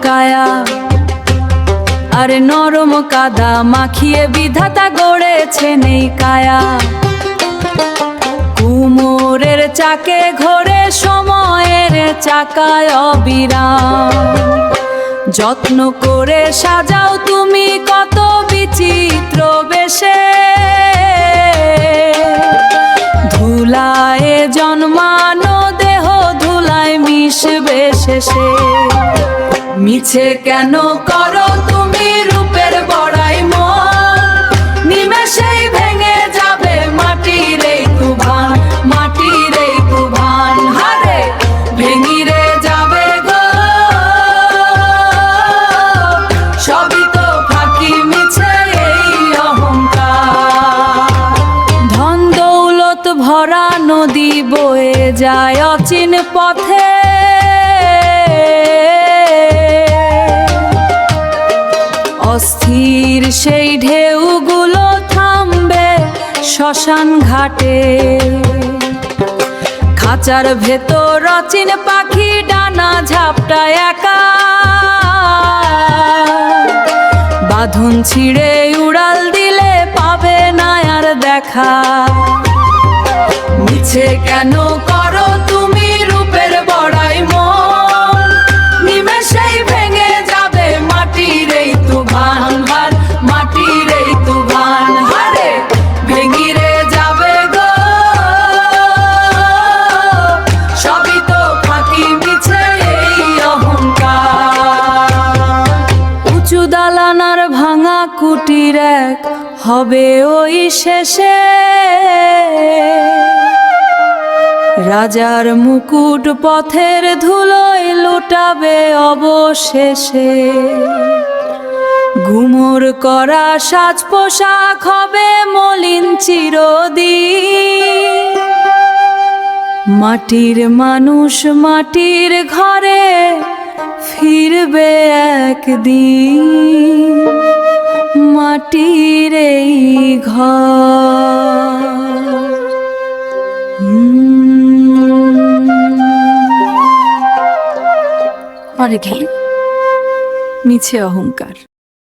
কায়া, আরে নরম কাদা মাখিয়ে বিধাতা গড়েছেন এই কায়া। কুমোরের চাকে ঘোরে সময়ের চাকায় অবিরাম, যত্ন করে সাজাও তুমি কত বিচিত্র বেশে। ধুলায় জন্মানো দেহ ধুলায় মিশবে শেষে। মিছে কেন করো তুমি রূপের বড়াই মন, নিমেষেই ভেঙে যাবে মাটির এই তুফান, মাটির এই তুফান। হারে ভেঙিরে যাবে গো, সবই তো ফাঁকি মিছে এই অহংকার। ধন দৌলত ভরা নদী বয়ে যায় অচিন পথে, অস্থির সেই ঢেউগুলো থামবে শ্মশান ঘাটে। খাঁচার ভেতর অচিন পাখি ডানা ঝাপটায় একা, বাঁধন ছিঁড়ে উড়াল দিলে পাবে না আর দেখা। মিছে কেন করো তুমি রূপের বড়াই মন, নিমেষেই ভেঙে যাবে মাটির এই তুফান, হার মাটির এই তুফান। হারে ভেঙিরে যাবে গো, সবই তো ফাঁকি মিছে এই অহংকার। উঁচু দালানার ভাঙা কুটির এক হবে ওই শেষে, রাজার মুকুট পথের ধুলোয় লুটাবে অবশেষে। ঘুমোর করা সাজ পোশাক হবে মলিন চিরদিন, মাটির মানুষ মাটির ঘরে ফিরবে একদিন, মাটির এই ঘর। আর মিছে অহংকার।